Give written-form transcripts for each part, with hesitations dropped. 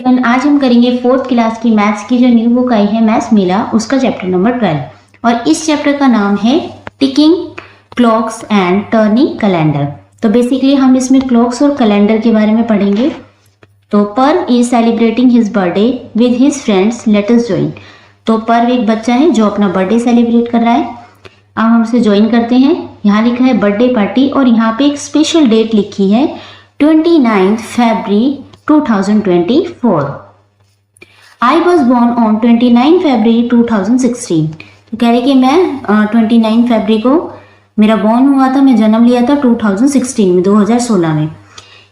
आज हम करेंगे 4th क्लास की मैथ्स की जो न्यू बुक आई है मैथ्स मेला, उसका चैप्टर नंबर 12 और इस चैप्टर का नाम है ticking clocks and turning calendar. तो बेसिकली हम इसमें क्लॉक्स और कैलेंडर के बारे में पढ़ेंगे। तो पर्व is celebrating his birthday with his friends, let us join. तो पर्व एक बच्चा है जो अपना बर्थडे सेलिब्रेट कर रहा है। अब हम उसे ज्वाइन करते हैं। यहाँ लिखा है बर्थडे पार्टी और यहाँ पे एक स्पेशल डेट लिखी है 29 फरवरी 2024। I was born on 29 फरवरी 2016। तो कह रहे कि मैं 29 फरवरी को मेरा बॉर्न हुआ था, मैं जन्म लिया था 2016 में, 2016 में।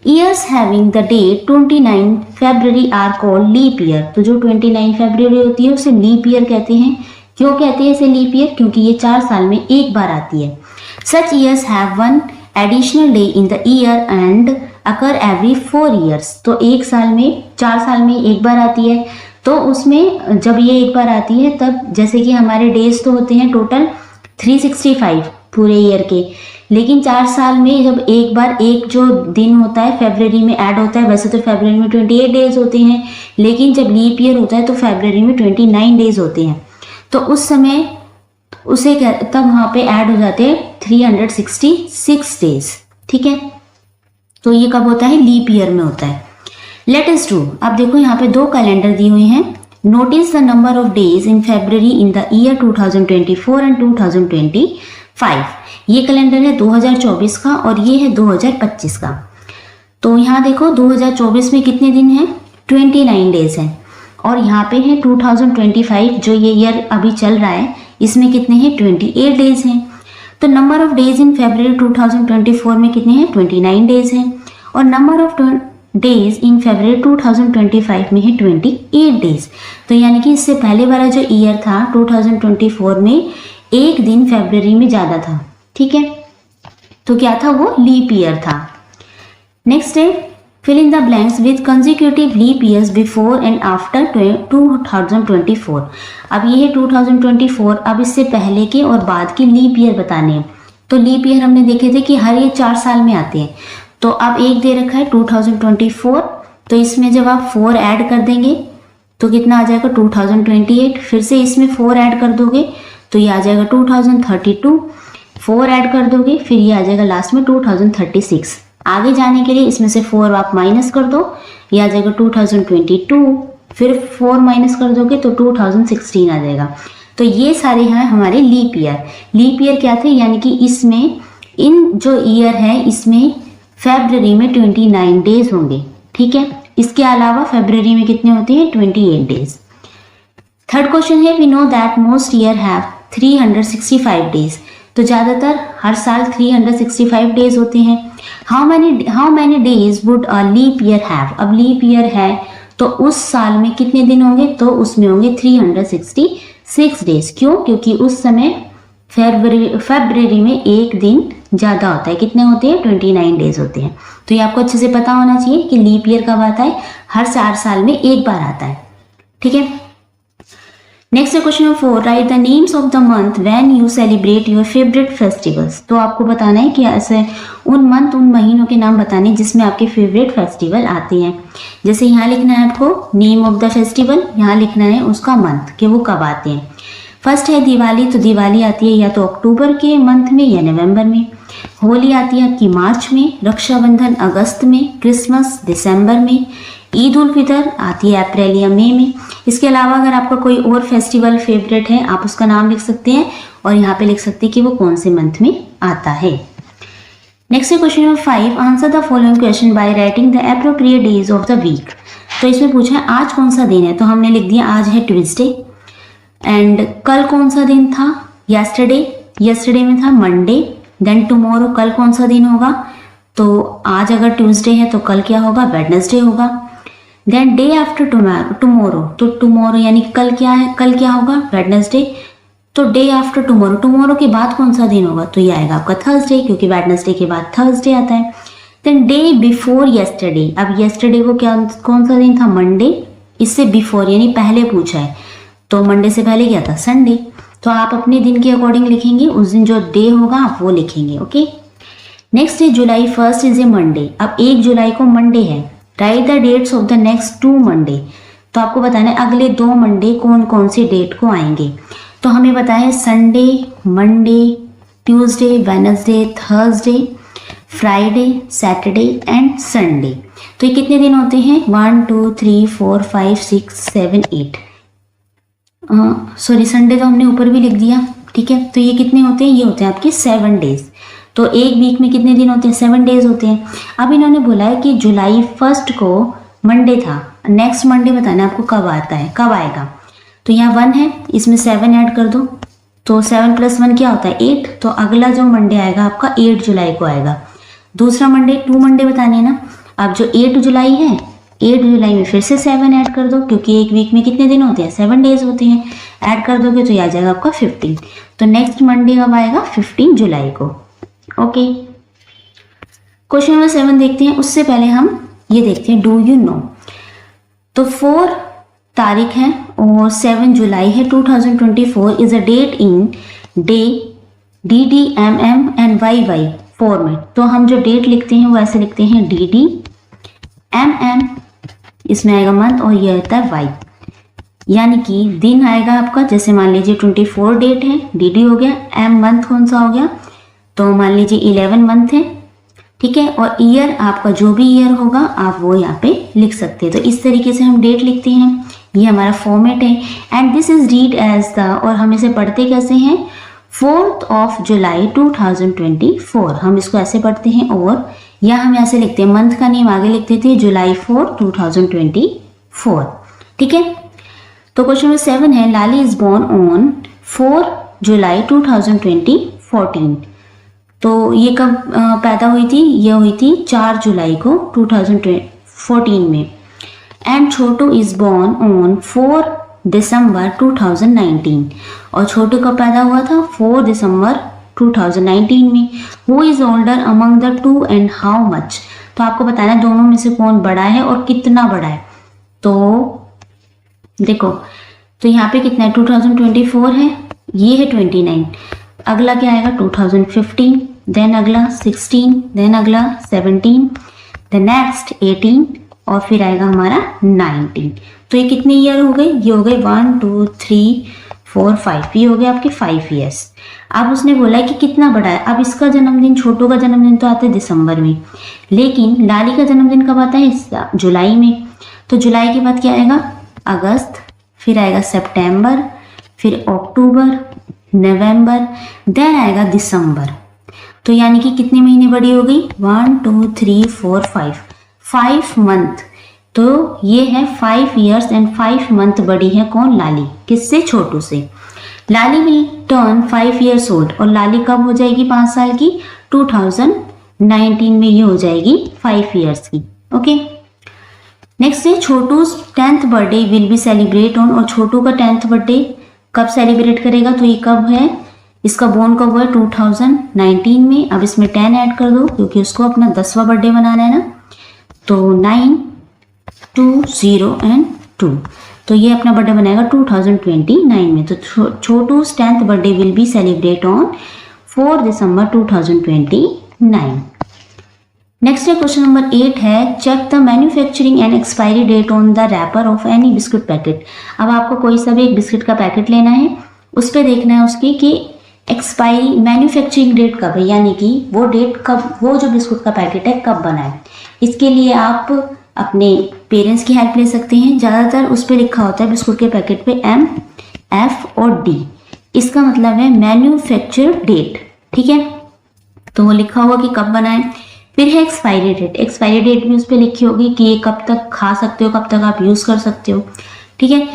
Years having the date 29 February are called leap year। तो जो 29 फरवरी होती है उसे लीप ईयर कहते हैं। क्यों कहते हैं इसे लीप ईयर? क्योंकि ये 4 साल में एक बार आती है। Such years have one additional day in the year and occur every 4 years। तो एक साल में 4 साल में एक बार आती है। तो उसमें जब ये एक बार आती है तब जैसे कि हमारे डेज तो होते हैं टोटल 365 पूरे ईयर के, लेकिन 4 साल में जब एक बार एक जो दिन होता है फरवरी में ऐड होता है। वैसे तो फरवरी में 28 डेज होते हैं, लेकिन जब लीप ईयर होता है तो फरवरी में 29 डेज होते हैं। तो उस समय उसे तब वहाँ पे ऐड हो जाते हैं 366 डेज। ठीक है, तो ये कब होता है? लीप ईयर में होता है। Let us do. अब देखो यहाँ पे 2 कैलेंडर दिए हुए हैं। Notice the number of days in February in the year 2024 and 2025। ये कैलेंडर है 2024 का और ये है 2025 का। तो यहाँ देखो 2024 में कितने दिन हैं? 29 डेज हैं और यहाँ पे है 2025 जो ये ईयर अभी चल रहा है, इसमें कितने हैं? 28 डेज हैं। तो नंबर ऑफ डेज इन फरवरी 2024 में कितने हैं? 29 डेज हैं और नंबर ऑफ डेज इन फरवरी 2025 में है 28 डेज। तो यानी कि इससे पहले वाला जो ईयर था 2024 में एक दिन फरवरी में ज़्यादा था। ठीक है, तो क्या था? वो लीप ईयर था। नेक्स्ट है fill in the blanks with consecutive leap years before and after 2024। अब ये है 2024, अब इससे पहले के और बाद के लीप ईयर बताने हैं। तो लीप ईयर हमने देखे थे कि हर ये 4 साल में आते हैं। तो अब एक दे रखा है 2024, तो इसमें जब आप 4 ऐड कर देंगे तो कितना आ जाएगा? 2028। फिर से इसमें 4 ऐड कर दोगे तो ये आ जाएगा 2032। 4 ऐड कर दोगे फिर ये आ जाएगा लास्ट में 2036। आगे जाने के लिए इसमें से 4 आप माइनस कर दो, ये आ जाएगा 2022। फिर 4 माइनस कर दोगे तो 2016 आ जाएगा। तो ये सारे हैं हमारे लीप ईयर। लीप ईयर क्या थे? यानी कि इसमें इन जो ईयर है इसमें फरवरी में 29 डेज होंगे। ठीक है, इसके अलावा फरवरी में कितने होते हैं? 28 डेज। थर्ड क्वेश्चन है we know that most year have 365 days. तो ज़्यादातर हर साल 365 डेज होते हैं। How many days would a leap year have? अब लीप ईयर है तो उस साल में कितने दिन होंगे? तो उसमें होंगे 366 डेज। क्यों? क्योंकि उस समय फरवरी में एक दिन ज़्यादा होता है। कितने होते हैं? 29 डेज होते हैं। तो ये आपको अच्छे से पता होना चाहिए कि लीप ईयर कब आता है? हर 4 साल में एक बार आता है। ठीक है, नेक्स्ट है question number 4, right the names of the month when you celebrate your favourite festivals. तो आपको बताना है कि ऐसे उन महीनों के नाम बताने जिसमें आपके फेवरेट फेस्टिवल आते हैं। जैसे यहाँ लिखना है आपको नेम ऑफ द फेस्टिवल, यहाँ लिखना है उसका मंथ कि वो कब आते हैं। फर्स्ट है दिवाली। तो दिवाली आती है या तो अक्टूबर के मंथ में या नवंबर में। होली आती है आपकी मार्च में। रक्षाबंधन अगस्त में। क्रिसमस दिसंबर में। ईद उल फितर आती है अप्रैल या मई में। इसके अलावा अगर आपका कोई और फेस्टिवल फेवरेट है आप उसका नाम लिख सकते हैं और यहाँ पे लिख सकते हैं कि वो कौन से मंथ में आता है। नेक्स्ट है question number 5, answer the following question by writing the appropriate days of the week. तो इसमें पूछा है आज कौन सा दिन है, तो हमने लिख दिया आज है ट्यूसडे। एंड कल कौन सा दिन था? यस्टरडे में था मंडे। देन टुमारो, कल कौन सा दिन होगा? तो आज अगर ट्यूसडे है तो कल क्या होगा? वेडनेसडे होगा। देन डे आफ्टर टुमारो, तो टुमारो यानी कल क्या है? कल क्या होगा? वेडनेसडे। तो डे आफ्टर टुमारो के बाद कौन सा दिन होगा? तो ये आएगा आपका थर्सडे, क्योंकि वेडनेसडे के बाद थर्सडे आता है। Then day before yesterday. अब यस्टरडे को क्या कौन सा दिन था? मंडे। इससे बिफोर यानी पहले पूछा है, तो मंडे से पहले क्या था? संडे। तो आप अपने दिन के अकॉर्डिंग लिखेंगे, उस दिन जो डे होगा आप वो लिखेंगे। ओके, नेक्स्ट है जुलाई 1 इज ए मंडे। अब 1 जुलाई को मंडे है, write the dates of the next 2 Monday. तो आपको बताना है अगले 2 मंडे कौन कौन से डेट को आएंगे। तो हमें बताया है Sunday, Monday, Tuesday, Wednesday, Thursday, Friday, Saturday and Sunday. तो ये कितने दिन होते हैं? 1 2 3 4 5 6 7 8। सॉरी, संडे तो हमने ऊपर भी लिख दिया, ठीक है। तो ये कितने होते हैं? ये होते हैं आपके 7 डेज। तो एक वीक में कितने दिन होते हैं? 7 डेज होते हैं। अब इन्होंने बोला है कि जुलाई 1 को मंडे था, नेक्स्ट मंडे बताना आपको कब आता है, कब आएगा। तो यहाँ 1 है, इसमें 7 ऐड कर दो, तो 7 + 1 क्या होता है? 8। तो अगला जो मंडे आएगा आपका 8 जुलाई को आएगा। दूसरा मंडे, 2 मंडे बताने हैं ना। अब जो 8 जुलाई है, 8 जुलाई में फिर से 7 ऐड कर दो, क्योंकि एक वीक में कितने दिन होते हैं? 7 डेज होते हैं। ऐड कर दोगे तो ये आ जाएगा आपका 15। तो नेक्स्ट मंडे कब आएगा? 15 जुलाई को। ओके, क्वेश्चन नंबर 7 देखते हैं। उससे पहले हम ये देखते हैं, डू यू नो। तो 4 तारीख है और 7 जुलाई है 2024 is a date in day DD, MM and YY format. तो हम जो डेट लिखते हैं वो ऐसे लिखते हैं DD, MM इसमें आएगा मंथ और ये आता है Y, यानी कि दिन आएगा आपका, जैसे मान लीजिए 24 डेट है, DD हो गया, M मंथ कौन सा हो गया, तो मान लीजिए 11 मंथ है, ठीक है। और ईयर आपका जो भी ईयर होगा आप वो यहाँ पे लिख सकते हैं। तो इस तरीके से हम डेट लिखते हैं, ये हमारा फॉर्मेट है। And this is read as the, और हम इसे पढ़ते कैसे हैं? 4 जुलाई 2024 हम इसको ऐसे पढ़ते हैं। और या हम ऐसे लिखते हैं, मंथ का नेम आगे लिखते थे जुलाई 4 2024, ठीक है। तो क्वेश्चन नंबर 7 है, लाली इज बोर्न ऑन 4 जुलाई 2014। तो ये कब पैदा हुई थी? ये हुई थी 4 जुलाई को 2014 में। And Chhotu is born on 4 December 2019। और छोटू कब पैदा हुआ था? 4 दिसंबर 2019 में। Who is older among the 2 and how much. तो आपको बताना है दोनों में से कौन बड़ा है और कितना बड़ा है। तो देखो, तो यहाँ पे कितना है? 2024 है, ये है 29। अगला क्या आएगा? 2015, देन अगला 16, देन अगला 17, देन नेक्स्ट 18 और फिर आएगा हमारा 19। तो ये कितने ईयर हो गए? ये हो गए 1 2 3 4 5, ये हो गए आपके 5 ईयर्स। अब उसने बोला है कि कितना बड़ा है। अब इसका जन्मदिन, छोटू का जन्मदिन तो आता है दिसंबर में, लेकिन लाली का जन्मदिन कब आता है? जुलाई में। तो जुलाई के बाद क्या आएगा? अगस्त, फिर आएगा सितंबर, फिर अक्टूबर, नवंबर, देन आएगा दिसंबर। तो यानी कि कितने महीने बड़ी हो गई? 1 2 3 4 5 मंथ। तो ये है 5 ईयर्स एंड 5 मंथ बड़ी है कौन? लाली। किससे? छोटू से। लाली विल टर्न 5 ईयर्स ओल्ड। और लाली कब हो जाएगी 5 साल की? 2019 में ये हो जाएगी 5 ईयर्स की। ओके, नेक्स्ट है, छोटू 10th birthday will be celebrate on. और छोटू का 10th बर्थडे कब सेलिब्रेट करेगा? तो ये कब है? इसका बोर्न कब हुआ है? 2019 में। अब इसमें 10 ऐड कर दो, क्योंकि उसको अपना 10वां बर्थडे मनाना है ना। तो 9 2 0 एंड 2, तो ये अपना बर्थडे बनाएगा 2029 में। तो Chhotu 10th birthday will be celebrate on 4 December 2029। Next है क्वेश्चन नंबर 8 है, check the manufacturing and expiry date on the wrapper of any biscuit packet. अब आपको कोई सा भी एक बिस्किट का पैकेट लेना है, उस पर देखना है उसकी कि एक्सपायरी, मैन्युफैक्चरिंग डेट कब है, यानी कि वो डेट कब, वो जो बिस्कुट का पैकेट है कब बना है। इसके लिए आप अपने पेरेंट्स की हेल्प ले सकते हैं। ज़्यादातर उस पर लिखा होता है बिस्कुट के पैकेट पे M, F और D। इसका मतलब है मैन्युफैक्चर डेट, ठीक है। तो वो लिखा होगा कि कब बना है। फिर है एक्सपायरी डेट। एक्सपायरी डेट भी उस पर लिखी होगी कि ये कब तक खा सकते हो, कब तक आप यूज़ कर सकते हो, ठीक है।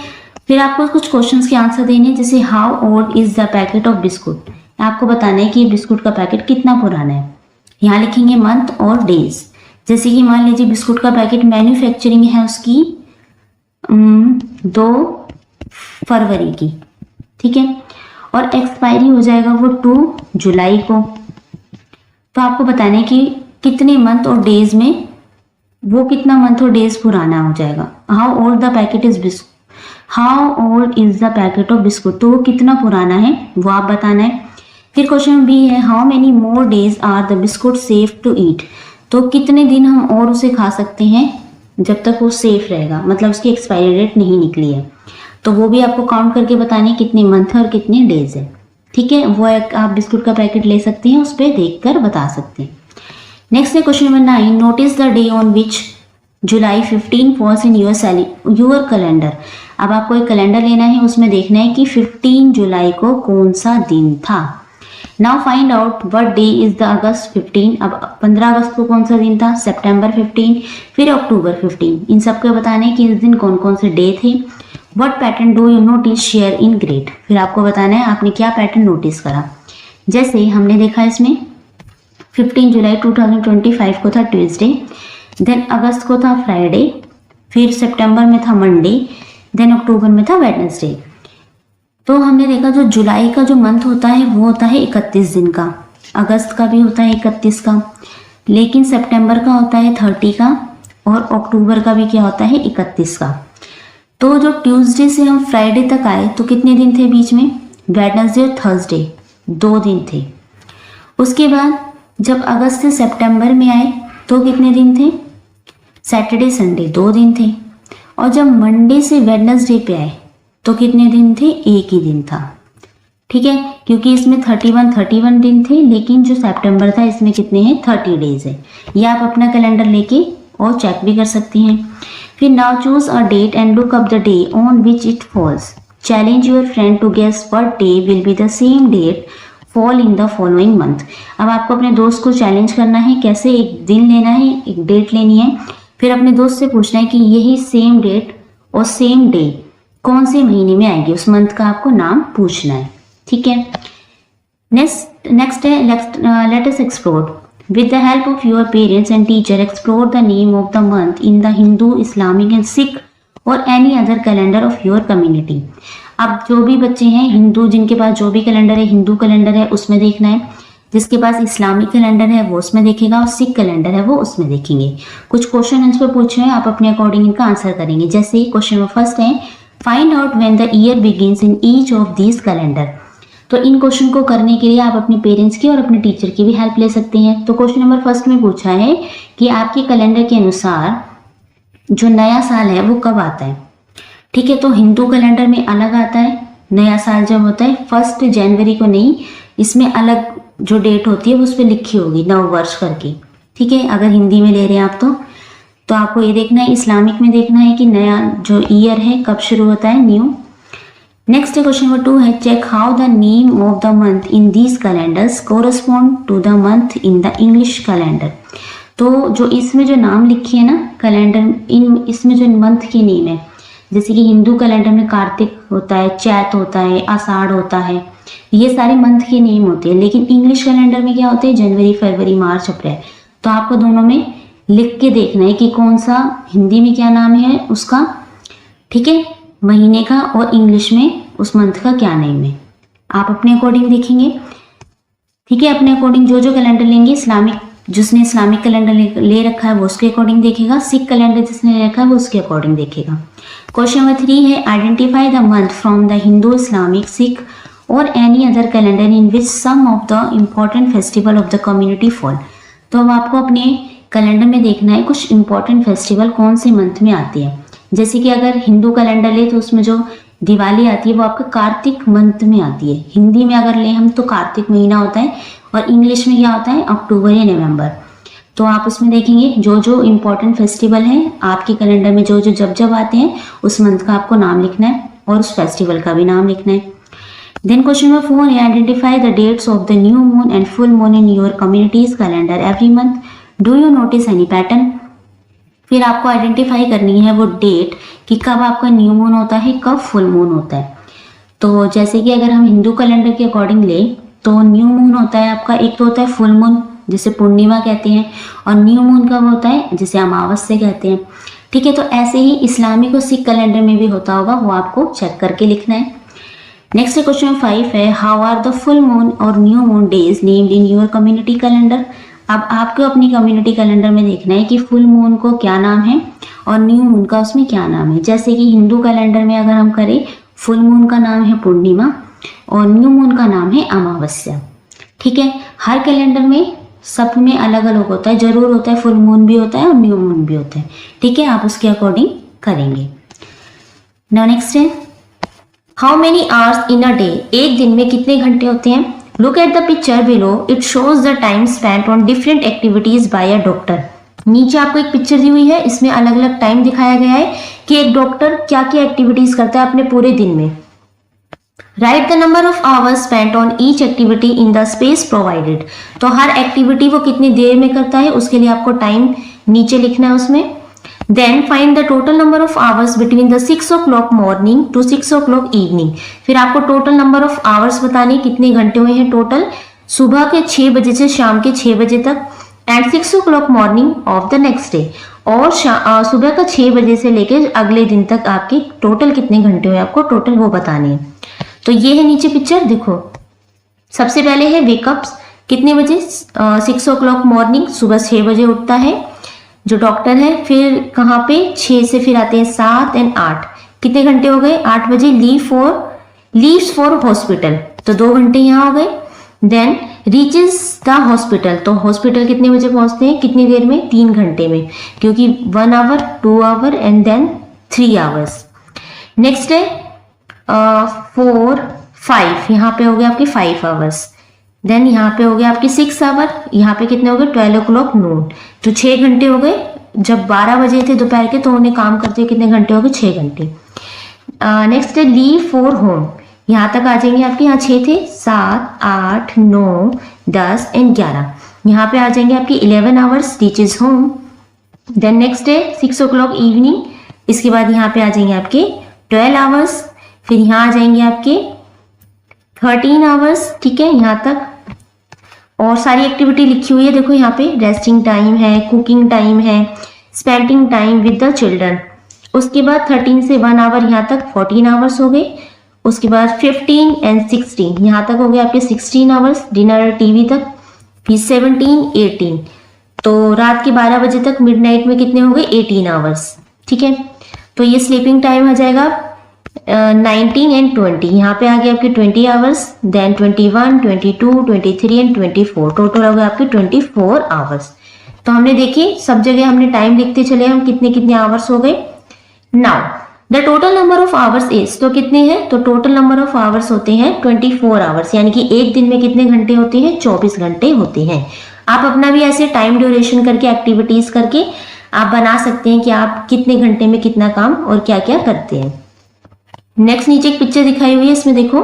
फिर आपको कुछ क्वेश्चंस के आंसर देने हैं, जैसे how old is the packet of biscuit. आपको बताना है कि ये बिस्कुट का पैकेट कितना पुराना है। यहाँ लिखेंगे मंथ और डेज। जैसे कि मान लीजिए बिस्कुट का पैकेट मैन्युफैक्चरिंग है उसकी 2 फरवरी की, ठीक है, और एक्सपायरी हो जाएगा वो 2 जुलाई को। तो आपको बताना है कि कितने मंथ और डेज में वो कितना मंथ और डेज पुराना हो जाएगा। How old the packet is biscuit, how old is the packet of biscuit, तो वो कितना पुराना है वो आप बताना है। फिर क्वेश्चन बी है, how many more days are the biscuit safe to eat. तो कितने दिन हम और उसे खा सकते हैं, जब तक वो सेफ रहेगा, मतलब उसकी एक्सपायरी डेट नहीं निकली है, तो वो भी आपको काउंट करके बताने कितने मंथ और कितने डेज है। ठीक है, वो एक आप बिस्कुट का पैकेट ले सकते हैं, उस पर देख कर बता सकते हैं। नेक्स्ट है question number 9, notice the day on which July 15 falls in your calendar. अब आपको एक कैलेंडर लेना है, उसमें देखना है कि 15 जुलाई को कौन सा दिन था। Now find out what day is the August 15। अब 15 अगस्त को कौन सा दिन था, सितंबर 15, फिर अक्टूबर 15। इन सबको बताना है कि इस दिन कौन कौन से डे थे। What pattern do you notice share in grade. फिर आपको बताना है आपने क्या पैटर्न नोटिस करा। जैसे हमने देखा इसमें 15 जुलाई 2025 को था ट्यूसडे, देन अगस्त को था फ्राइडे, फिर सितंबर में था मंडे, देन अक्टूबर में था वेडनेसडे। तो हमने देखा जो जुलाई का जो मंथ होता है वो होता है 31 दिन का, अगस्त का भी होता है 31 का, लेकिन सितंबर का होता है 30 का, और अक्टूबर का भी क्या होता है 31 का। तो जो ट्यूसडे से हम फ्राइडे तक आए तो कितने दिन थे बीच में, वेडनेसडे और थर्सडे 2 दिन थे। उसके बाद जब अगस्त से सितंबर में आए तो कितने दिन थे, सैटरडे संडे 2 दिन थे। और जब मंडे से वेडनेसडे पे आए तो कितने दिन थे, एक ही दिन था। ठीक है, क्योंकि इसमें 31 दिन थे, लेकिन जो सितंबर था इसमें कितने हैं, 30 डेज है। ये आप अपना कैलेंडर लेके और चेक भी कर सकती हैं। फिर now choose a date and look up the day on which it falls. Challenge your friend to guess what day will be the same date fall in the following month. अब आपको अपने दोस्त को चैलेंज करना है, कैसे, एक दिन लेना है, एक डेट लेनी है, फिर अपने दोस्त से पूछना है कि यही सेम डेट और सेम डे कौन से महीने में आएगी, उस मंथ का आपको नाम पूछना है। ठीक है, नेक्स्ट है let us explore with the help of your parents and teacher explore the name of the month in the Hindu, Islamic and Sikh और any other calendar of your community. अब जो भी बच्चे हैं हिंदू, जिनके पास जो भी कैलेंडर है, हिंदू कैलेंडर है उसमें देखना है, जिसके पास इस्लामिक कैलेंडर है वो उसमें देखेगा, और सिख कैलेंडर है वो उसमें देखेंगे। कुछ क्वेश्चन आंसर पूछे हैं, आप अपने अकॉर्डिंग इनका आंसर करेंगे। जैसे क्वेश्चन नंबर फर्स्ट है, find out when the year begins in each of these calendar. तो इन क्वेश्चन को करने के लिए आप अपने पेरेंट्स की और अपने टीचर की भी हेल्प ले सकते हैं। तो क्वेश्चन नंबर फर्स्ट में पूछा है कि आपके कैलेंडर के अनुसार जो नया साल है वो कब आता है। ठीक है, तो हिंदू कैलेंडर में अलग आता है नया साल जब होता है 1 जनवरी को, नहीं, इसमें अलग जो डेट होती है उस पर लिखी होगी नव वर्ष करके। ठीक है, अगर हिंदी में ले रहे हैं आप तो आपको ये देखना है। इस्लामिक में देखना है कि नया जो ईयर है कब शुरू होता है, न्यू। नेक्स्ट क्वेश्चन नंबर 2 है, check how the name of the month in these calendars correspond to the month in the English calendar. तो जो इसमें जो नाम लिखी है ना कैलेंडर, इसमें जो मंथ की नेम है, जैसे कि हिंदू कैलेंडर में कार्तिक होता है, चैत होता है, आषाढ़ होता है, ये सारे मंथ के नेम होते हैं। लेकिन इंग्लिश कैलेंडर में क्या होते हैं, जनवरी, फरवरी, मार्च, अप्रैल। तो आपको दोनों में लिख के देखना है कि कौन सा हिंदी में क्या नाम है उसका, ठीक है, महीने का, और इंग्लिश में उस मंथ का क्या नेम है। आप अपने अकॉर्डिंग देखेंगे। ठीक है, अपने अकॉर्डिंग जो जो कैलेंडर लेंगे, इस्लामिक जिसने इस्लामिक कैलेंडर ले रखा है वो उसके अकॉर्डिंग देखेगा, सिख कैलेंडर जिसने ले रखा है वो उसके अकॉर्डिंग देखेगा। क्वेश्चन नंबर 3 है, identify the month from the Hindu, Islamic, Sikh और any other calendar in which some of the important festival of the community fall. तो अब आपको अपने कैलेंडर में देखना है कुछ इंपॉर्टेंट फेस्टिवल कौन से मंथ में आती है। जैसे कि अगर हिंदू कैलेंडर ले तो उसमें जो दिवाली आती है वो आपका कार्तिक मंथ में आती है। हिंदी में अगर ले हम तो कार्तिक महीना होता है, और इंग्लिश में क्या होता है, अक्टूबर या नवंबर। तो आप उसमें देखेंगे जो जो इम्पोर्टेंट फेस्टिवल हैं आपके कैलेंडर में, जो जो जब जब आते हैं उस मंथ का आपको नाम लिखना है और उस फेस्टिवल का भी नाम लिखना है। देन क्वेश्चन नंबर 4 है, identify the dates of the new moon and full moon in your communities calendar every month, do you notice any pattern. फिर आपको आइडेंटिफाई करनी है वो डेट कि कब आपका न्यू मून होता है, कब फुल मून होता है। तो जैसे कि अगर हम हिंदू कैलेंडर के अकॉर्डिंग ले तो न्यू मून होता है आपका, एक तो होता है फुल मून जिसे पूर्णिमा कहते हैं, और न्यू मून कब होता है जिसे अमावस्या कहते हैं। ठीक है, तो ऐसे ही इस्लामिक और सिख कैलेंडर में भी होता होगा, वो आपको चेक करके लिखना है। नेक्स्ट क्वेश्चन 5 है, how are the full moon और new moon days named in your community calendar. अब आपको अपनी कम्युनिटी कैलेंडर में देखना है कि फुल मून को क्या नाम है और न्यू मून का उसमें क्या नाम है। जैसे कि हिंदू कैलेंडर में अगर हम करें, फुल मून का नाम है पूर्णिमा और न्यू मून का नाम है अमावस्या। ठीक है, हर कैलेंडर में सब में अलग अलग होता है, जरूर होता है, फुल मून भी होता है और न्यू मून भी होता है, ठीक है, आप उसके अकॉर्डिंग करेंगे। नाउ नेक्स्ट है, how many hours in a day, एक दिन में कितने घंटे होते हैं। Look at the picture below, it shows the time spent on different activities by a doctor. नीचे आपको एक पिक्चर दी हुई है, इसमें अलग अलग टाइम दिखाया गया है कि एक डॉक्टर क्या क्या एक्टिविटीज करता है अपने पूरे दिन में। Right the number of hours spent on each activity in the space provided, तो हर एक्टिविटी वो कितनी देर में करता है उसके लिए आपको टाइम नीचे लिखना है उसमें। Then find the total number of hours between the 6 o'clock morning to 6 o'clock evening, फिर आपको टोटल नंबर ऑफ आवर्स बताने कितने घंटे हुए हैं टोटल, सुबह के 6 बजे से शाम के 6 बजे तक, and 6 o'clock morning of the next day, और सुबह का 6 बजे से लेकर अगले दिन तक आपके टोटल कितने घंटे हुए आपको टोटल वो बताने हैं। तो ये है नीचे पिक्चर, देखो सबसे पहले है वेकअप्स, कितने बजे, 6 o'clock मॉर्निंग, सुबह 6 बजे उठता है जो डॉक्टर है। फिर कहाँ पे 6 से फिर आते हैं 7 एंड 8, कितने घंटे हो गए, 8 बजे लीव्स फॉर हॉस्पिटल, तो 2 घंटे यहाँ हो गए। देन रीचेस द हॉस्पिटल, तो हॉस्पिटल कितने बजे पहुंचते हैं, कितनी देर में, 3 घंटे में, क्योंकि 1 hour 2 hour and then 3 hours. Next है 4 5, यहाँ पे हो गए आपके 5 आवर्स। देन यहाँ पे हो गया आपके 6 आवर, यहाँ पे कितने हो गए 12 o'clock नून, तो 6 घंटे हो गए। जब 12 बजे थे दोपहर के तो उन्हें काम करते कितने घंटे हो गए, 6 घंटे। नेक्स्ट है लीव फॉर होम, यहाँ तक आ जाएंगे आपके, यहाँ 6 थे, 7 8 9 10 एंड 11, यहाँ पे आ जाएंगे आपके 11 hours reaches home. Then next है 6 o'clock इवनिंग, इसके बाद यहाँ पे आ जाएंगे आपके 12 आवर्स, फिर यहाँ आ जाएंगे आपके 13 आवर्स, ठीक है, यहाँ तक। और सारी एक्टिविटी लिखी हुई है, देखो यहाँ पे रेस्टिंग टाइम है, कुकिंग टाइम है, spending time with the children. उसके बाद 13 से 1 आवर यहाँ तक 14 आवर्स हो गए। उसके बाद 15 एंड 16 यहाँ तक हो गए आपके 16 आवर्स, डिनर टीवी तक। फिर 17 18, तो रात के 12 बजे तक मिडनाइट में कितने हो गए 18 आवर्स, ठीक है। तो ये स्लीपिंग टाइम आ जाएगा 19 एंड 20, यहाँ पे आ गए आपके 20 आवर्स। देन 21 22 23 एंड 24, टोटल हो गए आपके 24 आवर्स। तो हमने देखी सब जगह हमने टाइम लिखते चले हम कितने कितने आवर्स हो गए। Now the total number of hours is, तो कितने हैं, तो टोटल नंबर ऑफ आवर्स होते हैं 24 आवर्स, यानी कि एक दिन में कितने घंटे होते हैं, 24 घंटे होते हैं। आप अपना भी ऐसे टाइम ड्यूरेशन करके एक्टिविटीज करके आप बना सकते हैं कि आप कितने घंटे में कितना काम और क्या क्या करते हैं। नेक्स्ट नीचे एक पिक्चर दिखाई हुई है, इसमें देखो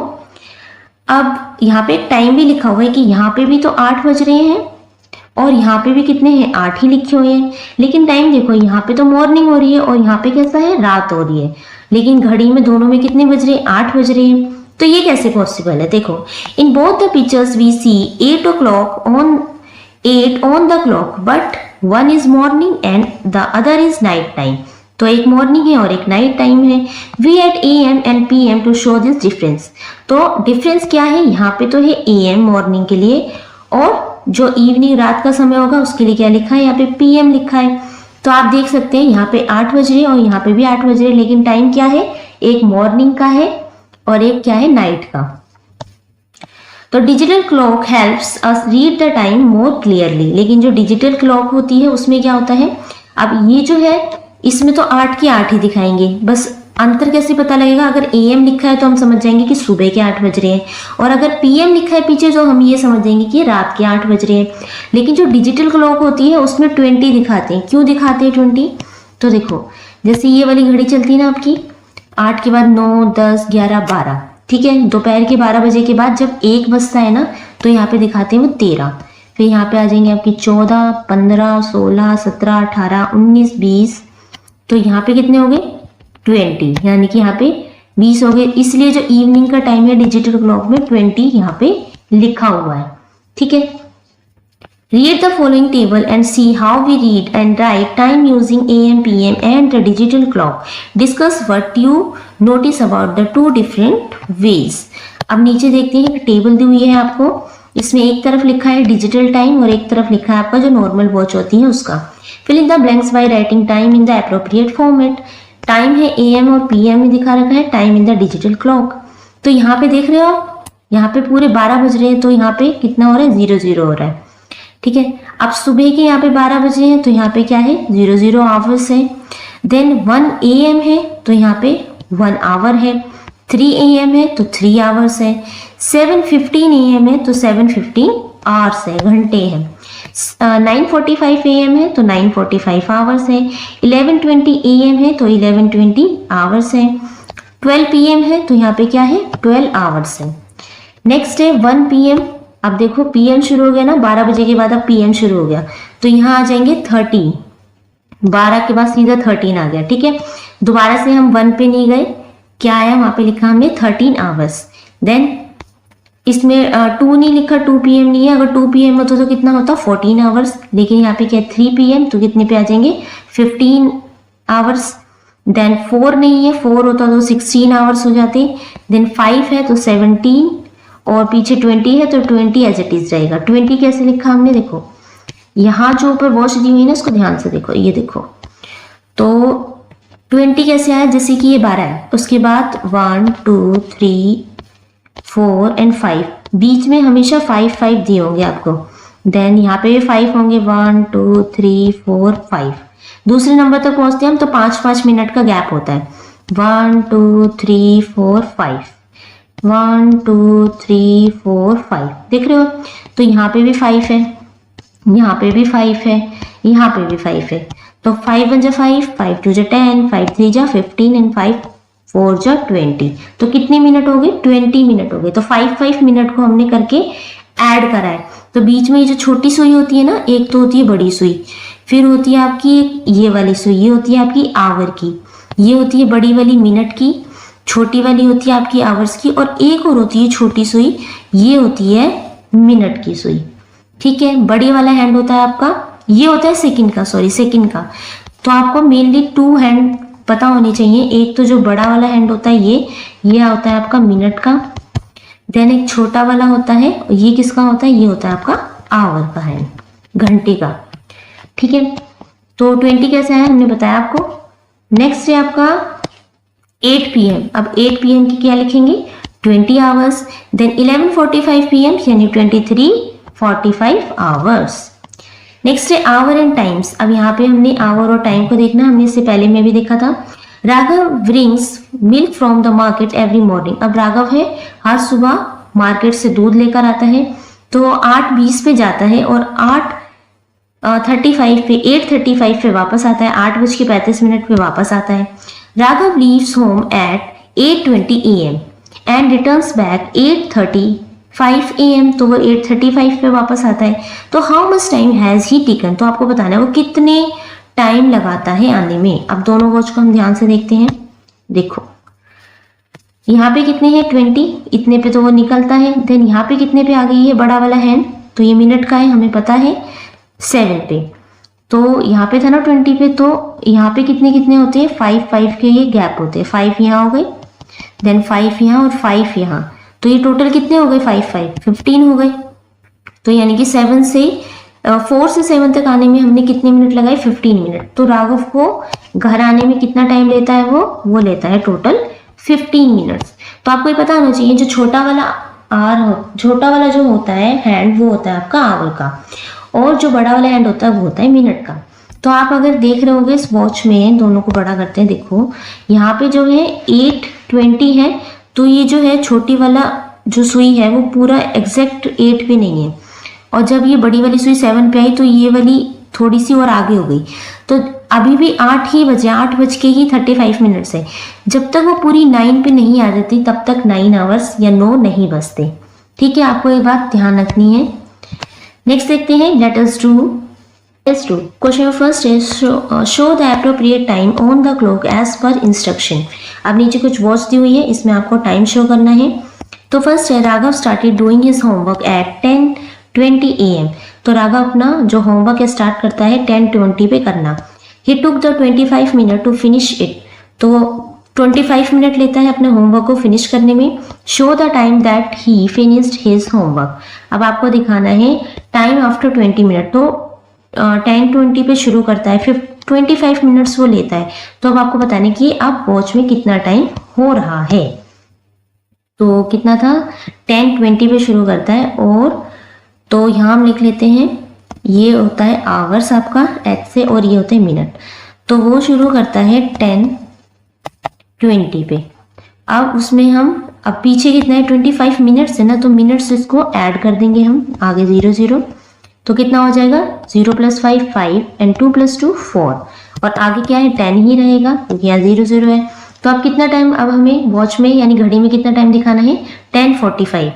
अब यहाँ पे एक टाइम भी लिखा हुआ है कि यहाँ पे भी तो 8 बज रहे हैं और यहाँ पे भी कितने हैं 8 ही लिखे हुए हैं, लेकिन टाइम देखो यहाँ पे तो मॉर्निंग हो रही है और यहाँ पे कैसा है रात हो रही है, लेकिन घड़ी में दोनों में कितने बज रहे हैं 8 बज रहे हैं। तो ये कैसे पॉसिबल है, देखो in both the pictures we see 8 on the clock but one is morning and the other is night time, तो एक मॉर्निंग है और एक नाइट टाइम है। वी एट AM एंड PM to show this difference, तो डिफरेंस क्या है, यहाँ पे तो है AM मॉर्निंग के लिए और जो इवनिंग रात का समय होगा उसके लिए क्या लिखा है, यहाँ पे PM लिखा है। तो आप देख सकते हैं यहाँ पे 8 बज रहे हैं और यहाँ पे भी 8 बज रहे हैं, लेकिन टाइम क्या है, एक मॉर्निंग का है और एक क्या है नाइट का। तो digital clock helps us read the time more clearly, लेकिन जो डिजिटल क्लॉक होती है उसमें क्या होता है, अब ये जो है इसमें तो 8 की 8 ही दिखाएंगे, बस अंतर कैसे पता लगेगा, अगर AM लिखा है तो हम समझ जाएंगे कि सुबह के 8 बज रहे हैं, और अगर PM लिखा है पीछे तो हम ये समझ जाएंगे कि रात के 8 बज रहे हैं। लेकिन जो डिजिटल क्लॉक होती है उसमें 20 दिखाते हैं, क्यों दिखाते हैं 20, तो देखो जैसे ये वाली घड़ी चलती है ना आपकी 8 के बाद 9 10 11 12, ठीक है, दोपहर के 12 बजे के बाद जब 1 बजता है ना तो यहाँ पे दिखाते हैं वो 13, फिर यहाँ पे आ जाएंगे आपकी 14 15 16 17 18 19 20, तो यहाँ पे कितने हो गए 20, यानी कि यहाँ पे 20 हो गए, इसलिए जो इवनिंग का टाइम है डिजिटल क्लॉक में 20 यहाँ पे लिखा हुआ है, ठीक है। Read the following table and see how we read and write time using AM PM and the digital clock, discuss what you notice about the 2 different ways. अब नीचे देखते हैं कि टेबल दी हुई है आपको, इसमें एक तरफ लिखा है डिजिटल टाइम और एक तरफ लिखा है आपका जो नॉर्मल वॉच होती है उसका। Fill in the blanks by writing time in the appropriate format. Time है AM और PM में दिखा रखा है time in the digital clock, तो यहाँ पे देख रहे हो यहाँ पे पूरे 12 बज रहे हैं, तो यहाँ पे कितना हो रहा है 00 हो रहा है। ठीक है। अब सुबह के यहाँ पे 12 बजे हैं तो यहाँ पे क्या है 00 आवर्स है। देन 1 AM है तो यहाँ पे 1 आवर है। 3 AM है तो 3 आवर्स है। 7:15 AM है तो 7:15 आवर्स है, घंटे हैं। 9:45 AM है तो 9:45 आवर्स है। 11:20 AM है तो 11:20 आवर्स है। 12 PM है तो यहाँ पे क्या है 12 आवर्स है। नेक्स्ट है 1 PM। अब देखो PM शुरू हो गया ना, 12 बजे के बाद अब PM शुरू हो गया तो यहाँ आ जाएंगे 13। 12 के बाद सीधा 13 आ गया, ठीक है। दोबारा से हम 1 पे नहीं गए, क्या आया वहां पे लिखा हमने 13 आवर्स। देन इसमें 2 नहीं लिखा, 2 PM नहीं है। अगर 2 PM होता तो कितना होता 14 आवर्स, लेकिन यहाँ पे क्या 3 PM तो कितने पे आ जाएंगे 15 आवर्स। देन 4 नहीं है, 4 होता तो 16 आवर्स हो जाते। देन 5 है तो 17 और पीछे 20 है तो 20 एज इट इज रहेगा। 20 कैसे लिखा हमने, देखो यहाँ जो ऊपर वॉच दी हुई है ना उसको ध्यान से देखो, ये देखो तो 20 कैसे आया, जैसे कि ये 12 है, उसके बाद 1 2 3 4 एंड 5, बीच में हमेशा 5 5 दिए होंगे आपको। देन यहाँ पे 5 होंगे 1 2 3 4 5। दूसरे नंबर तक पहुंचते हैं हम तो 5 मिनट का गैप होता है। 1 2 3 4 5, 1 2 3 4 5, देख रहे हो। तो यहाँ पे भी 5 है, यहाँ पे भी 5 है, यहाँ पे भी 5 है। तो 5 1 जा 5, 5 2 जा 10, 5 3 जा 15 एंड 5 4 जा 20। तो कितने मिनट हो गए 20 मिनट हो गए। तो 5 मिनट को हमने करके ऐड करा है। तो बीच में ये जो छोटी सुई होती है ना, एक तो होती है बड़ी सुई, फिर होती है आपकी एक ये वाली सुई, ये होती है आपकी आवर की, ये होती है बड़ी वाली मिनट की, छोटी वाली होती है आपकी आवर्स की, और एक और होती है छोटी सुई, ये होती है मिनट की सुई, ठीक है। बड़ी वाला हैंड होता है आपका, ये होता है सेकंड का, सॉरी सेकंड का। तो आपको मेनली 2 हैंड पता होने चाहिए। एक तो जो बड़ा वाला हैंड होता है ये होता है आपका मिनट का। देन एक छोटा वाला होता है, ये किसका होता है, ये होता है आपका आवर का हैंड, घंटे का, ठीक है। तो 20 कैसे है हमने बताया आपको। नेक्स्ट है आपका 8 PM। अब 8 PM की क्या लिखेंगे 20 आवर्स। देन 11:45 PM यानी 23:45 आवर्स। नेक्स्ट है आवर एंड टाइम्स। अब यहाँ पे हमने आवर और टाइम को देखना, हमने इससे पहले में भी देखा था। Raghav brings milk from the market every morning. अब राघव है हर सुबह मार्केट से दूध लेकर आता है, तो 8:20 पे जाता है और 8:35 पे वापस आता है, 8:35 पे वापस आता है। Raghav leaves home at 8:20 AM and returns back 8:35 AM। तो वो 8:35 पे वापस आता है। तो how much time has he taken, तो आपको बताना है वो कितने टाइम लगाता है आने में। अब दोनों वॉच को हम ध्यान से देखते हैं। देखो यहाँ पे कितने हैं 20, इतने पे तो वो निकलता है। देन यहाँ पे कितने पे आ गई है बड़ा वाला हैंड, तो ये मिनट का है, हमें पता है 7 पे। तो यहाँ पे था ना 20 पे, तो यहाँ पे कितने कितने होते हैं 5 5 के ये गैप होते हैं। 5 यहाँ हो गए, देन 5 यहाँ और 5 यहाँ, तो ये टोटल कितने हो गए 5 5 15 हो गए। तो यानी कि 4 से 7 तक आने में हमने कितने मिनट लगाए 15 मिनट। तो राघव को घर आने में कितना टाइम लेता है, वो लेता है टोटल 15 मिनट्स। तो आपको ये पता होना चाहिए जो छोटा वाला जो होता है हैंड वो होता है आपका आवर का, और जो बड़ा वाला हैंड होता है वो होता है मिनट का। तो आप अगर देख रहे होंगे इस वॉच में, दोनों को बड़ा करते हैं, देखो यहाँ पे जो है 8:20 है, तो ये जो है छोटी वाला जो सुई है वो पूरा एग्जैक्ट 8 पे नहीं है, और जब ये बड़ी वाली सुई 7 पे आई तो ये वाली थोड़ी सी और आगे हो गई। तो अभी भी 8 ही बजे, 8:35 मिनट्स है। जब तक वो पूरी 9 पे नहीं आ जाती तब तक 9 आवर्स या 9 नहीं बजते, ठीक है। आपको ये बात ध्यान रखनी है। नेक्स्ट देखते हैं, let us do question first है show the appropriate time on the clock as per instruction. अब नीचे कुछ वॉच दी हुई है, इसमें आपको टाइम शो करना है। तो फर्स्ट है Raghav started doing his homework eight 10:20 AM। तो राघव अपना जो होमवर्क है स्टार्ट करता है 10:20 पे करना। He took the 25 minute to finish it. तो 25 मिनट लेता है अपने होमवर्क को फिनिश करने में। Show the time that he finished his homework. अब आपको दिखाना है टाइम आफ्टर 20 मिनट। तो 10:20 पे शुरू करता है, फिर 25 मिनट्स वो लेता है। तो अब आपको बताने की अब वॉच में कितना टाइम हो रहा है। तो कितना था 10:20 पे शुरू करता है, और तो यहाँ हम लिख लेते हैं ये होता है आवर्स आपका एच से, और ये होते हैं मिनट। तो वो शुरू करता है 10:20 पे। अब उसमें हम, अब पीछे कितना है 25 मिनट्स है ना, तो मिनट्स इसको ऐड कर देंगे हम आगे 0 0। तो कितना हो जाएगा 0 + 5 5 एंड 2 + 2 4, और आगे क्या है 10 ही रहेगा क्योंकि यहाँ 0 0 है। तो अब कितना टाइम, अब हमें वॉच में यानी घड़ी में कितना टाइम दिखाना है 10:45।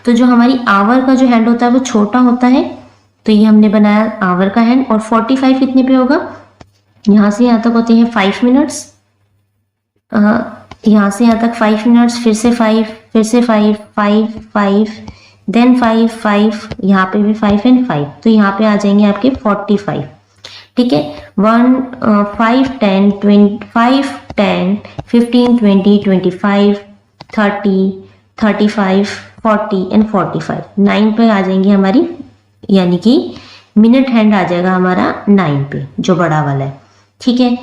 तो जो हमारी आवर का जो हैंड होता है वो छोटा होता है, तो ये हमने बनाया आवर का हैंड। और 45 कितने पे होगा, यहाँ से यहाँ तक होते हैं 5 मिनट्स, यहाँ से यहाँ तक 5 मिनट्स, फिर से 5, फिर से 5 5 5 देन 5 5, यहाँ पे भी 5 एंड 5, तो यहाँ पे आ जाएंगे आपके 45। ठीक है, 1 5 10 25 10 15 20 25 30 35 40 एंड 45। 9 पे आ जाएंगे हमारी, यानी कि मिनट हैंड आ जाएगा हमारा 9 पे, जो बड़ा वाला है। ठीक है,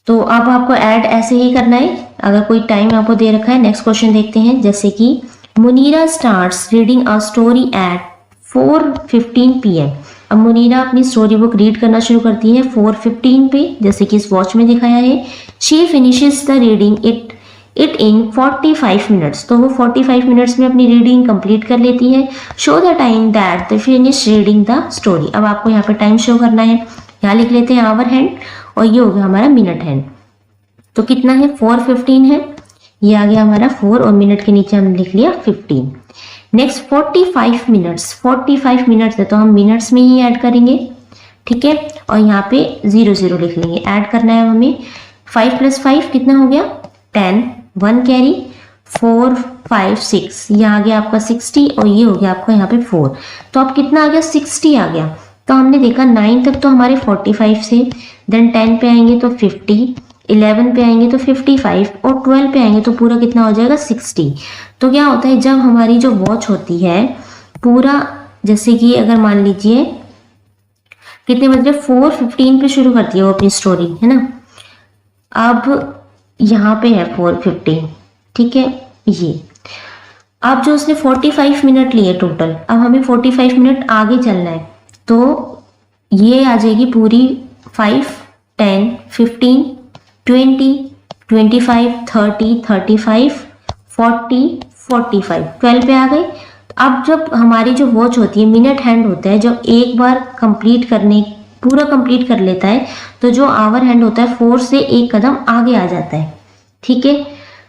तो अब आपको ऐड ऐसे ही करना है अगर कोई टाइम आपको दे रखा है। नेक्स्ट क्वेश्चन देखते हैं, जैसे कि Munira starts reading a story at 4:15 PM। अब मुनीरा अपनी स्टोरी बुक रीड करना शुरू करती है 4:15 पे, जैसे कि इस वॉच में दिखाया है। She finishes the reading it in 45 minutes, तो वो 45 मिनट्स में अपनी रीडिंग कंप्लीट कर लेती है। Show the time that the finish reading the story. अब आपको यहाँ पे टाइम शो करना है, यहाँ लिख लेते हैं आवर हैंड, और ये हो गया हमारा मिनट हैंड। तो कितना है 4:15 है, ये आ गया हमारा 4, और मिनट के नीचे हमने लिख लिया 15। नेक्स्ट 45 मिनट्स, 45 मिनट्स है तो हम मिनट्स में ही ऐड करेंगे। ठीक है, और यहाँ पे 0 0 लिख लेंगे, ऐड करना है हमें। 5 + 5 कितना हो गया 10, 1 कैरी, 4 5 6, ये आ गया आपका 60, और ये हो गया आपका यहाँ पे 4। तो अब कितना आ गया 60 आ गया। तो हमने देखा 9 तक तो हमारे 45 से, देन 10 पे आएंगे तो 50, 11 पे आएंगे तो 55, और 12 पे आएंगे तो पूरा कितना हो जाएगा 60। तो क्या होता है जब हमारी जो वॉच होती है पूरा, जैसे कि अगर मान लीजिए कितने बजे 4:15 पे शुरू करती है वो अपनी स्टोरी, है ना। अब यहाँ पे है 4:15, ठीक है। ये अब जो उसने 45 मिनट लिए टोटल, अब हमें 45 मिनट आगे चलना है, तो ये आ जाएगी पूरी 5 10 15 20 25 30 35 40 45 12 पे आ गए। अब जब हमारी जो वॉच होती है मिनट हैंड होता है, जब एक बार पूरा कंप्लीट कर लेता है, तो जो आवर हैंड होता है 4 से एक कदम आगे आ जाता है। ठीक है,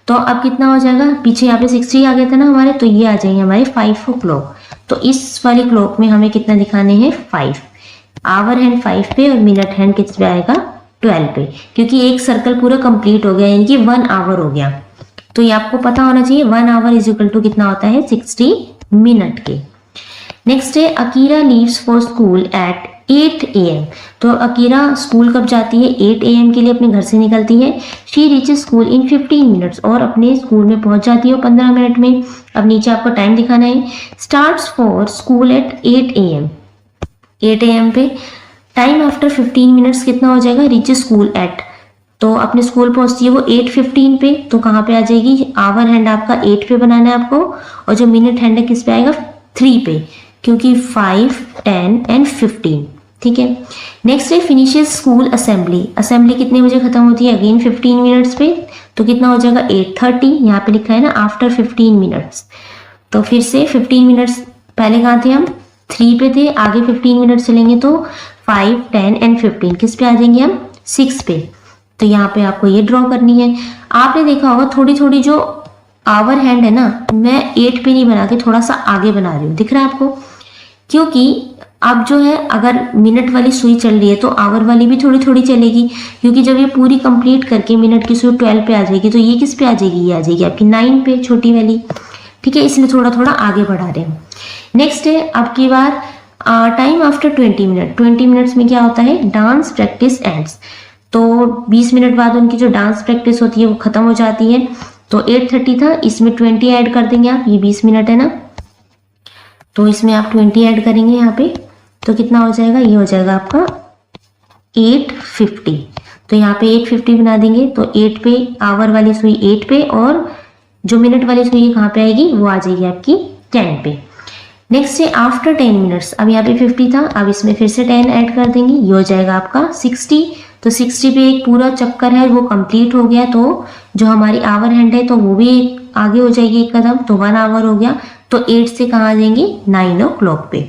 तो अब कितना हो जाएगा, पीछे यहाँ पे 60 आ गए थे ना हमारे, तो ये आ जाएंगे हमारे 5 o'clock। तो इस वाली क्लॉक में हमें कितना दिखाने हैं 5, आवर हैंड 5 पे और मिनट हैंड किस पे आएगा 12 पे, क्योंकि एक सर्कल पूरा कंप्लीट हो गया, यानी कि 1 आवर हो गया। तो ये आपको पता होना चाहिए 1 आवर इज इक्वल टू कितना होता है 60 मिनट के। नेक्स्ट है Akira leaves for school eight 8 AM। तो अकीरा स्कूल कब जाती है 8 AM के लिए अपने घर से निकलती है। She reaches school in 15 minutes, और अपने स्कूल में पहुंच जाती है 15 मिनट में। अब नीचे आपको टाइम दिखाना है, starts for school eight 8 AM। 8 AM पे टाइम आफ्टर 15 मिनट्स कितना हो जाएगा, रीचेस स्कूल एट, तो अपने स्कूल पहुंचती है वो 8:15 पे। तो कहाँ पे आ जाएगी, आवर हैंड आपका 8 पे बनाना है आपको, और जो मिनट हैंड है किस पे आएगा 3 पे, क्योंकि 5 10 एंड 15। ठीक है, नेक्स्ट है फिनिशेस स्कूल असेंबली। असेंबली कितने बजे खत्म होती है, अगेन 15 मिनट्स पे, तो कितना हो जाएगा 8:30। यहाँ पे लिखा है ना आफ्टर 15 मिनट्स, तो फिर से 15 मिनट्स पहले कहाँ थे हम 3 पे थे, आगे 15 मिनट चलेंगे तो 5 10 एंड 15 किस पे आ जाएंगे हम 6 पे। तो यहाँ पे आपको ये ड्रॉ करनी है। आपने देखा होगा थोड़ी थोड़ी जो आवर हैंड है ना, मैं 8 पे नहीं बना के थोड़ा सा आगे बना रही हूँ, दिख रहा है आपको, क्योंकि अब जो है अगर मिनट वाली सुई चल रही है तो आवर वाली भी थोड़ी थोड़ी चलेगी, क्योंकि जब ये पूरी कंप्लीट करके मिनट की सुई 12 पे आ जाएगी तो ये किस पे आ जाएगी, ये आ जाएगी आपकी 9 पे, छोटी वाली। ठीक है, इसलिए थोड़ा थोड़ा आगे बढ़ा रहे हैं। नेक्स्ट है अब की बार टाइम आफ्टर 20 मिनट। 20 मिनट्स में क्या होता है, डांस प्रैक्टिस एंड्स। तो 20 मिनट बाद उनकी जो डांस प्रैक्टिस होती है वो खत्म हो जाती है। तो 8:30 था, इसमें 20 ऐड कर देंगे आप, ये 20 मिनट है ना, तो इसमें आप 20 ऐड करेंगे यहाँ पे, तो कितना हो जाएगा, ये हो जाएगा आपका 8:50। तो यहाँ पे 8:50 बना देंगे, तो 8 पे आवर वाली सुई 8 पे, और जो मिनट वाली सुई कहाँ पे आएगी वो आ जाएगी आपकी 10 पे। नेक्स्ट है आफ्टर 10 मिनट्स, अब यहाँ पे 50 था, अब इसमें फिर से 10 ऐड कर देंगे, ये हो जाएगा आपका 60। तो 60 पे एक पूरा चक्कर है वो कंप्लीट हो गया, तो जो हमारी आवर हैंड है तो वो भी आगे हो जाएगी एक कदम, तो 1 आवर हो गया। तो 8 से कहाँ आ जाएंगे, 9 o'clock पे।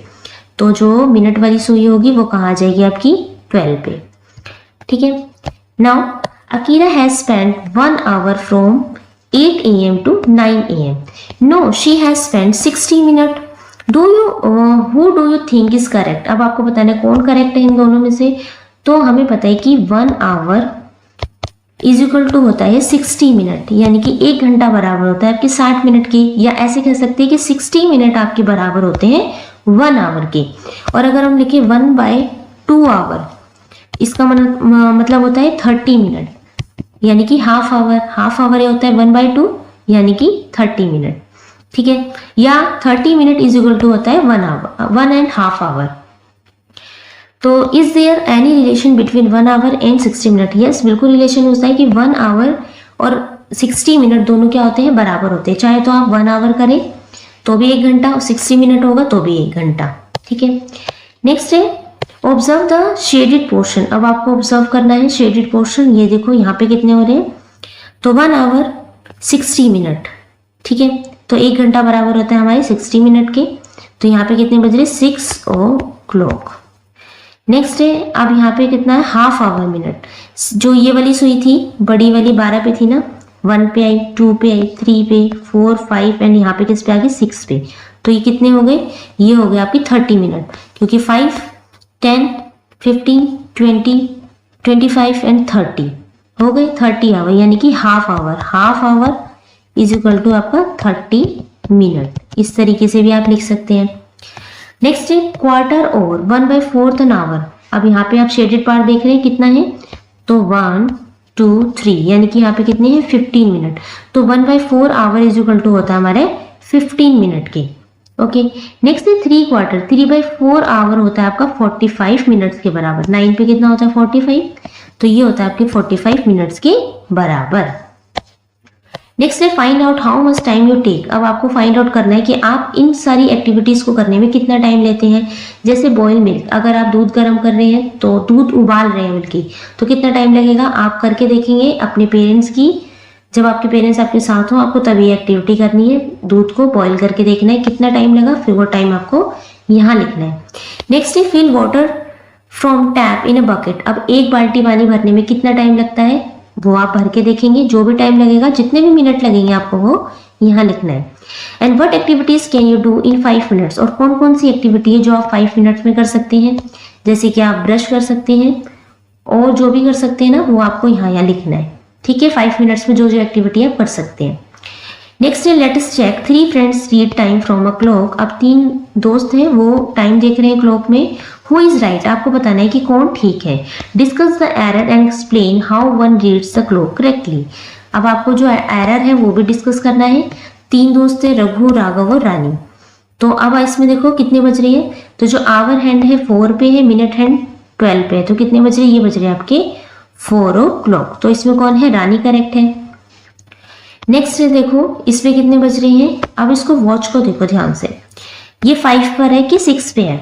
तो जो मिनट वाली सुई होगी वो कहाँ आ जाएगी आपकी 12 पे। ठीक है। Now Akira has spent 1 hour from 8 AM to 9 AM. No, she has spent 60 minutes. Who do you think is correct? अब आपको बताना है कौन करेक्ट है इन दोनों में से। तो हमें पता है कि 1 hour इज इक्वल टू होता है 60 मिनट, यानी कि 1 घंटा बराबर होता है आपके 60 मिनट के, या ऐसे कह सकते हैं कि 60 मिनट आपके बराबर होते हैं 1 hour के। और अगर हम लिखे 1/2 hour, इसका मतलब होता है 30 मिनट, यानी कि हाफ आवर ये होता है 1/2 यानी कि 30 मिनट। ठीक है, या 30 मिनट इज इक्वल टू होता है 1.5 hour। तो is there any relation between 1 hour and 60 minute? Yes, बिल्कुल रिलेशन होता है कि 1 hour और 60 मिनट दोनों क्या होते हैं, बराबर होते हैं। चाहे तो आप 1 hour करें तो भी 1 घंटा, 60 मिनट होगा तो भी 1 घंटा। ठीक है। नेक्स्ट है ऑब्जर्व द शेडेड पोर्शन। अब आपको ऑब्जर्व करना है शेडेड पोर्शन। ये देखो यहाँ पे कितने हो रहे हैं, तो 1 hour 60 मिनट। ठीक है, तो 1 घंटा बराबर होता है हमारे 60 मिनट के। तो यहाँ पे कितने बज रहे, 6 o'clock। नेक्स्ट है अब यहाँ पे कितना है, हाफ आवर मिनट। जो ये वाली सुई थी बड़ी वाली 12 पे थी ना, 1 पे आई, 2 पे आई, 3 पे, 4, 5 एंड यहाँ पे किस पे आ गई, 6 पे। तो ये कितने हो गए, ये हो गए आपकी 30 मिनट, क्योंकि 5, 10, 15, 20, 25 एंड 30 हो गए 30 आवर, यानी कि half hour is equal to आपका 30 मिनट। इस तरीके से भी आप लिख सकते हैं। नेक्स्ट है क्वार्टर और 1/4 एन आवर। अब यहाँ पे आप शेडेड पार्ट देख रहे हैं कितना है, तो 1, 2, 3, यानी कि यहाँ पे कितने हैं, 15 मिनट। तो 1/4 आवर इज इक्वल टू होता है हमारे 15 मिनट के। ओके। नेक्स्ट है 3 क्वार्टर, 3/4 आवर होता है आपका 45 मिनट्स के बराबर। 9 पे कितना होता है, 45, तो ये होता है आपके 45 मिनट्स के बराबर। नेक्स्ट है find out how much time you take. अब आपको फाइंड आउट करना है कि आप इन सारी एक्टिविटीज को करने में कितना टाइम लेते हैं। जैसे बॉयल मिल्क, अगर आप दूध गर्म कर रहे हैं तो दूध उबाल रहे हैं बल्कि, तो कितना टाइम लगेगा, आप करके देखेंगे अपने पेरेंट्स की। जब आपके पेरेंट्स आपके साथ हो आपको तभी एक्टिविटी करनी है, दूध को बॉयल करके देखना है कितना टाइम लगा, फिर वो टाइम आपको यहाँ लिखना है। नेक्स्ट है fill water from tap in a bucket. अब 1 बाल्टी पानी भरने में कितना टाइम लगता है वो आप भर के देखेंगे, जो भी टाइम लगेगा, जितने भी मिनट लगेंगे आपको वो यहाँ लिखना है। And what activities can you do in 5 minutes. और कौन कौन सी एक्टिविटी है जो आप 5 मिनट्स में कर सकते हैं। जैसे कि आप ब्रश कर सकते हैं और जो भी कर सकते हैं ना वो आपको यहाँ लिखना है। ठीक है, 5 मिनट्स में जो जो एक्टिविटी आप कर सकते हैं। नेक्स्ट है let us check 3 friends read time from a clock. अब 3 दोस्त हैं वो टाइम देख रहे हैं क्लॉक में। हु इज राइट, आपको बताना है कि कौन ठीक है। Discuss the error and explain how one reads the clock correctly. अब आपको जो एरर है वो भी डिस्कस करना है। 3 दोस्त है, रघु, राघव और रानी। तो अब इसमें देखो कितने बज रही है, तो जो आवर हैंड है 4 पे है, मिनट हैंड 12 पे है, तो कितने बज रहे, ये बज रहे हैं आपके 4 o'clock। तो इसमें कौन है, रानी करेक्ट है। नेक्स्ट है देखो इसमें कितने बज रही हैं। अब इसको वॉच को देखो ध्यान से, ये 5 पर है कि 6 पे है,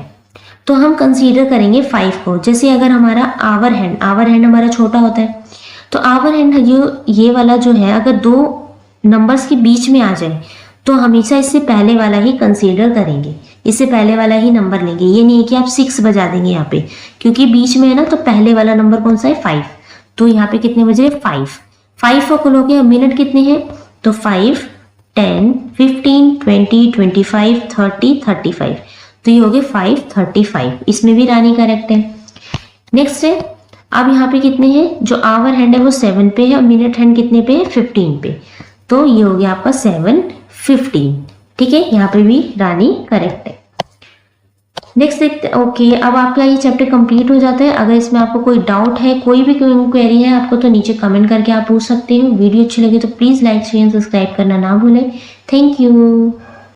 तो हम कंसीडर करेंगे 5 को। जैसे अगर हमारा आवर हैंड हमारा छोटा होता है, तो आवर हैंड ये वाला जो है अगर 2 नंबर्स के बीच में आ जाए तो हमेशा इससे पहले वाला ही कंसीडर करेंगे, इससे पहले वाला ही नंबर लेंगे। ये नहीं है कि आप 6 बजा देंगे यहाँ पे, क्योंकि बीच में है ना, तो पहले वाला नंबर कौन सा है, 5। तो यहाँ पे कितने बजे, 5 को लोगे। अब मिनट कितने हैं, तो 5, 10, 15, 20, 25, 30, 35, तो ये हो गए 5:35। इसमें भी रानी करेक्ट है। नेक्स्ट है अब यहाँ पे कितने हैं, जो आवर हैंड है वो 7 पे है और मिनट हैंड कितने पे है, 15 पे, तो ये हो गया आपका 7:15। ठीक है, यहाँ पे भी रानी करेक्ट है। नेक्स्ट देखते, ओके, अब आपका ये चैप्टर कंप्लीट हो जाता है। अगर इसमें आपको कोई डाउट है, कोई भी क्वेरी है आपको, तो नीचे कमेंट करके आप पूछ सकते हो। वीडियो अच्छी लगी तो प्लीज़ लाइक शेयर सब्सक्राइब करना ना भूलें। Thank you.